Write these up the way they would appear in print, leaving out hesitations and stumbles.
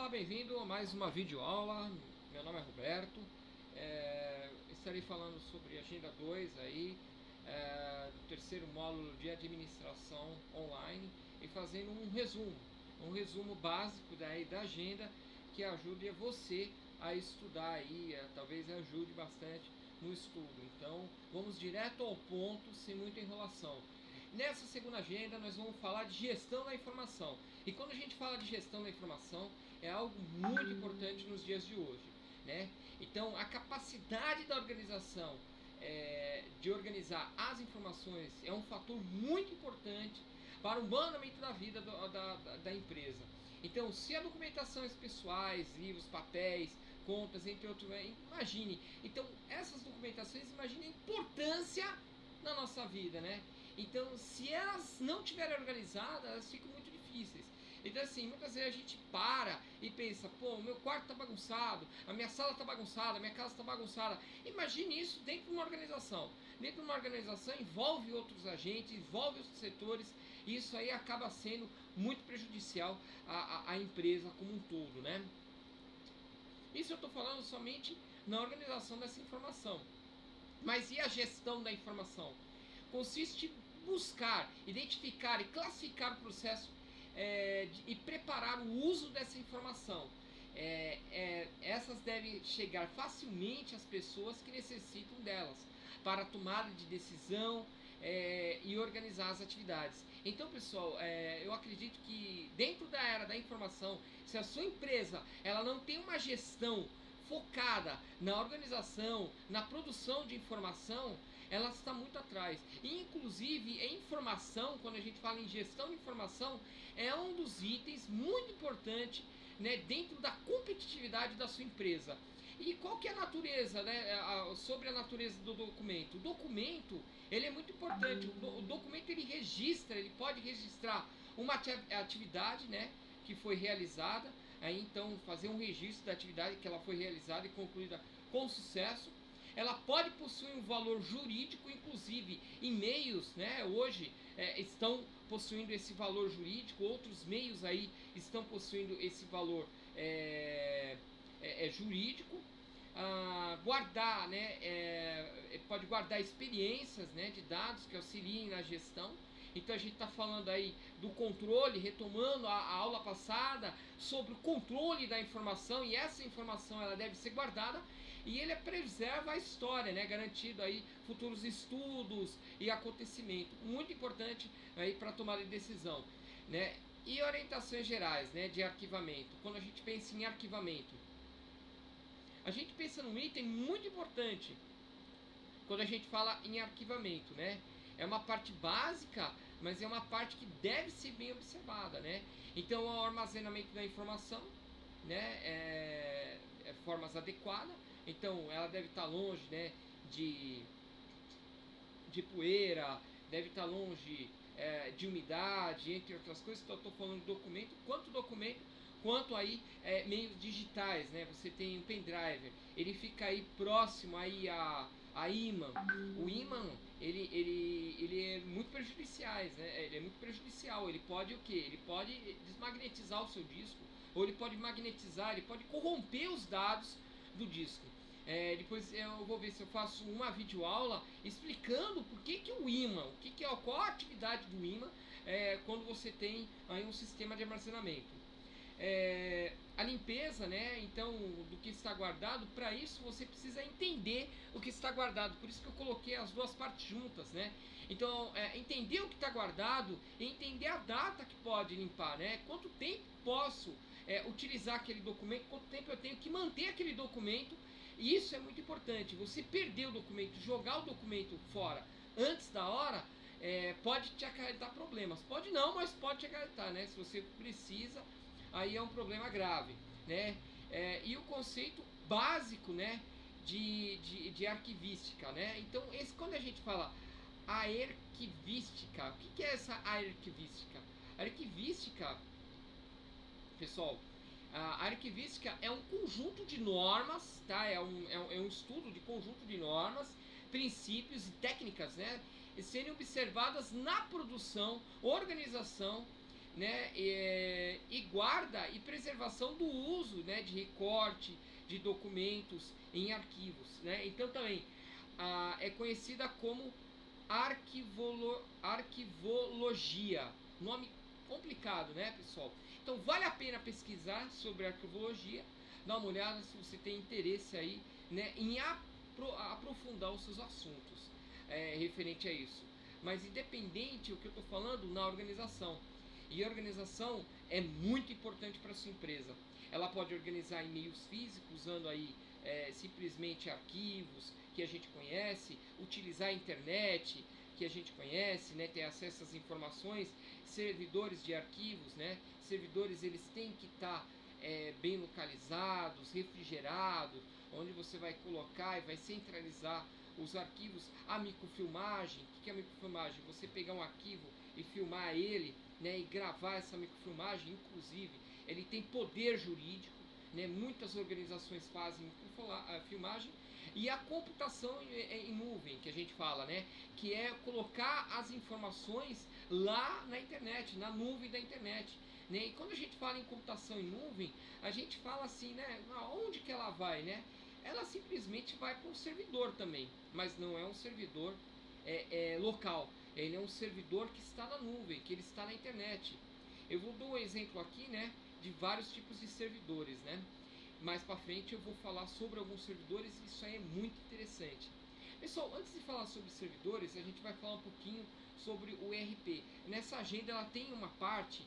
Olá, bem-vindo a mais uma videoaula. Meu nome é Roberto. Estarei falando sobre Agenda 2 aí, do terceiro módulo de administração online e fazendo um resumo básico daí da agenda que ajude você a estudar aí, talvez ajude bastante no estudo. Então, vamos direto ao ponto, sem muita enrolação. Nessa segunda agenda nós vamos falar de gestão da informação. E quando a gente fala de gestão da informação, é algo muito importante nos dias de hoje, né? Então, a capacidade da organização de organizar as informações é um fator muito importante para o andamento da vida da empresa. Então, se a documentação pessoais, livros, papéis, contas, entre outros, imagine. Então, essas documentações, imagine a importância na nossa vida, né? Então, se elas não estiverem organizadas, elas ficam muito difíceis. Então, assim, muitas vezes a gente para e pensa, pô, o meu quarto tá bagunçado, a minha sala tá bagunçada, a minha casa tá bagunçada. Imagine isso dentro de uma organização. Dentro de uma organização envolve outros agentes, envolve outros setores, e isso aí acaba sendo muito prejudicial à empresa como um todo, né? Isso eu estou falando somente na organização dessa informação. Mas e a gestão da informação? Consiste em buscar, identificar e classificar o processo e preparar o uso dessa informação. Essas devem chegar facilmente às pessoas que necessitam delas para a tomada de decisão e organizar as atividades. Então, pessoal, eu acredito que dentro da era da informação, se a sua empresa ela não tem uma gestão focada na organização, na produção de informação, ela está muito atrás. E, inclusive, a informação, quando a gente fala em gestão de informação, é um dos itens muito importante, né, dentro da competitividade da sua empresa. E qual que é a natureza, né, sobre a natureza do documento? O documento, ele é muito importante. O documento, ele registra, ele pode registrar uma atividade, né, que foi realizada, aí então fazer um registro da atividade que ela foi realizada e concluída com sucesso. Ela pode possuir um valor jurídico, inclusive e-mails, né, hoje estão possuindo esse valor jurídico, outros meios aí estão possuindo esse valor jurídico. Guardar, né, pode guardar experiências, né, de dados que auxiliem na gestão. Então a gente está falando aí do controle, retomando a aula passada sobre o controle da informação, e essa informação ela deve ser guardada e ele preserva a história, né, garantindo aí futuros estudos e acontecimentos, muito importante aí para tomar de decisão, né? E orientações gerais, né, de arquivamento. Quando a gente pensa em arquivamento, a gente pensa num item muito importante quando a gente fala em arquivamento, né? É uma parte básica, mas é uma parte que deve ser bem observada, né? Então, o armazenamento da informação, né, formas adequadas. Então, ela deve estar longe, né, de poeira, deve estar longe de umidade, entre outras coisas. Então, eu estou falando de documento, quanto aí meios digitais, né? Você tem o pendrive, ele fica aí próximo aí a ímã. O ímã ele é muito prejudicial, né? Ele é muito prejudicial. Ele pode o que? Ele pode desmagnetizar o seu disco, ou ele pode magnetizar, ele pode corromper os dados do disco. Depois eu vou ver se eu faço uma videoaula explicando por que o ímã, qual a atividade do ímã quando você tem aí um sistema de armazenamento. A limpeza, né, então, do que está guardado. Para isso você precisa entender o que está guardado, por isso que eu coloquei as duas partes juntas, né? Então, entender o que está guardado e entender a data que pode limpar, né? Quanto tempo posso utilizar aquele documento, quanto tempo eu tenho que manter aquele documento. E isso é muito importante. Você perder o documento, jogar o documento fora antes da hora, pode te acarretar problemas. Pode não, mas pode te acarretar, né? Se você precisa, aí é um problema grave, né? E o conceito básico, né, de arquivística, né? Então, quando a gente fala arquivística, o que é essa arquivística? Arquivística, pessoal, a arquivística é um conjunto de normas, tá? É um estudo de conjunto de normas, princípios e técnicas, né, serem observadas na produção, organização né, e guarda e preservação do uso, né, de recorte de documentos em arquivos, né? Então também é conhecida como arquivologia, nome complicado, né, pessoal? Então vale a pena pesquisar sobre arquivologia, dar uma olhada se você tem interesse aí, né, em aprofundar os seus assuntos referente a isso. Mas independente o que eu estou falando, na organização. E a organização é muito importante para a sua empresa. Ela pode organizar e-mails físicos usando aí simplesmente arquivos que a gente conhece, utilizar a internet que a gente conhece, né, ter acesso às informações, servidores de arquivos, né, servidores eles têm que estar bem localizados, refrigerados, onde você vai colocar e vai centralizar os arquivos. A microfilmagem, o que é a microfilmagem? Você pegar um arquivo e filmar ele, né, e gravar essa microfilmagem, inclusive, ele tem poder jurídico, né, muitas organizações fazem filmagem, e a computação em nuvem, que a gente fala, né, que é colocar as informações lá na internet, na nuvem da internet. Né? E quando a gente fala em computação em nuvem, a gente fala assim, né, aonde que ela vai, né? Ela simplesmente vai para um servidor também, mas não é um servidor local. Ele é um servidor que está na nuvem, que ele está na internet. Eu vou dar um exemplo aqui, né, de vários tipos de servidores, né? Mais para frente eu vou falar sobre alguns servidores e isso aí é muito interessante. Pessoal, antes de falar sobre servidores, a gente vai falar um pouquinho sobre o ERP. Nessa agenda ela tem uma parte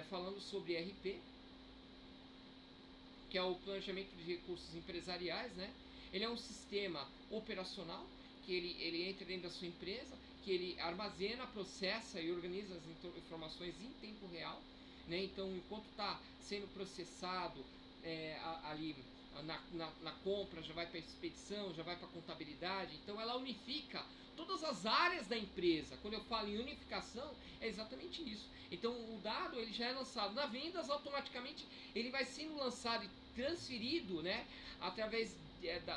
falando sobre ERP, que é o planejamento de recursos empresariais, né? Ele é um sistema operacional que ele entra dentro da sua empresa, que ele armazena, processa e organiza as informações em tempo real, né? Então, enquanto está sendo processado ali na compra, já vai para a expedição, já vai para a contabilidade. Então, ela unifica todas as áreas da empresa. Quando eu falo em unificação, é exatamente isso. Então, o dado ele já é lançado na vendas, automaticamente ele vai sendo lançado e transferido, né, através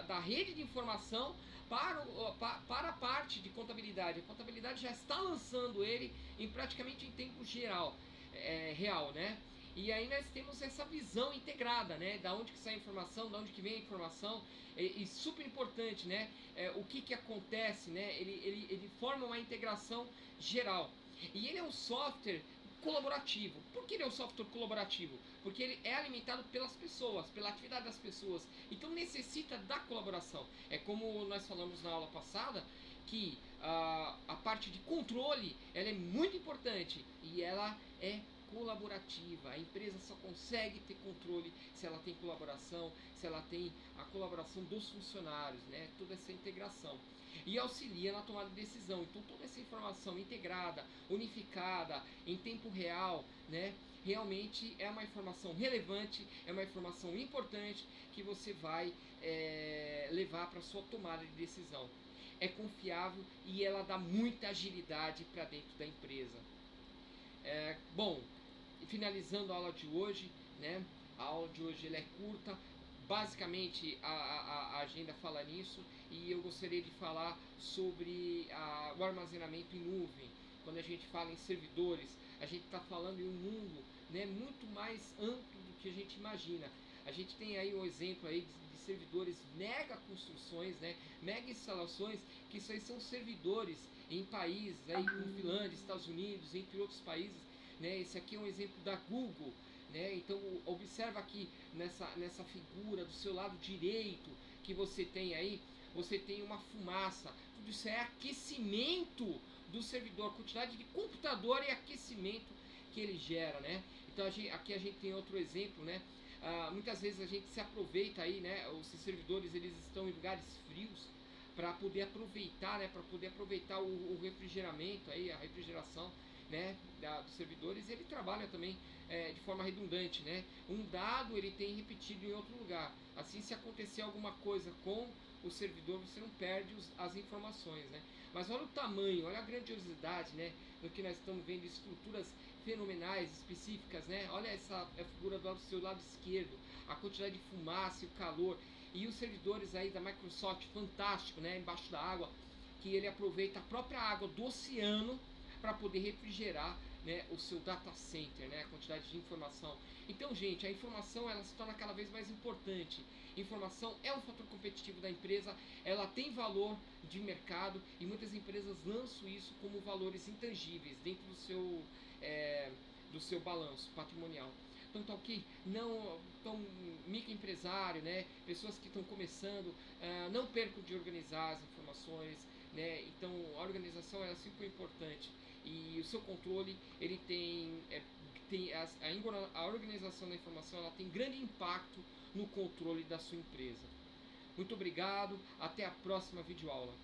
da rede de informação para a parte de contabilidade. A contabilidade já está lançando ele praticamente em tempo real, né? E aí nós temos essa visão integrada, né? Da onde que sai a informação, da onde que vem a informação, e super importante, né? O que acontece, né? Ele forma uma integração geral. E ele é um software colaborativo. Por que ele é um software colaborativo? Porque ele é alimentado pelas pessoas, pela atividade das pessoas. Então necessita da colaboração. É como nós falamos na aula passada, que a parte de controle ela é muito importante e ela é colaborativa. A empresa só consegue ter controle se ela tem colaboração, se ela tem a colaboração dos funcionários, né? Toda essa integração. E auxilia na tomada de decisão. Então toda essa informação integrada, unificada, em tempo real, né? Realmente é uma informação relevante, é uma informação importante que você vai levar para a sua tomada de decisão. É confiável e ela dá muita agilidade para dentro da empresa. Bom, finalizando a aula de hoje, né? A aula de hoje ela é curta, basicamente a agenda fala nisso e eu gostaria de falar sobre o armazenamento em nuvem. Quando a gente fala em servidores, a gente está falando em um mundo, né, muito mais amplo do que a gente imagina. A gente tem aí um exemplo aí de servidores mega construções, né, mega instalações, que isso aí são servidores em países aí como Finlândia, Estados Unidos, entre outros países, né. Esse aqui é um exemplo da Google, né. Então observa aqui nessa figura do seu lado direito que você tem aí, você tem uma fumaça. Tudo isso é aquecimento do servidor, a quantidade de computador e aquecimento que ele gera, né. Então aqui a gente tem outro exemplo, né. Muitas vezes a gente se aproveita aí, né, os servidores eles estão em lugares frios para poder aproveitar, né, para poder aproveitar o refrigeramento aí, a refrigeração, né, dos servidores. Ele trabalha também de forma redundante, né. Um dado ele tem repetido em outro lugar. Assim, se acontecer alguma coisa com o servidor, você não perde as informações, né. Mas olha o tamanho, olha a grandiosidade, né, do que nós estamos vendo, estruturas fenomenais, específicas, né. Olha essa figura do seu lado esquerdo, a quantidade de fumaça e o calor. E os servidores aí da Microsoft, fantástico, né, embaixo da água, que ele aproveita a própria água do oceano para poder refrigerar né, o seu data center, né, a quantidade de informação. Então, gente, a informação ela se torna cada vez mais importante. Informação é um fator competitivo da empresa, ela tem valor de mercado e muitas empresas lançam isso como valores intangíveis dentro do seu balanço patrimonial. Então tá ok? Não, então, microempresário, né? Pessoas que estão começando, não percam de organizar as informações, né? Então a organização é super importante e o seu controle ele a organização da informação ela tem grande impacto no controle da sua empresa. Muito obrigado, até a próxima videoaula.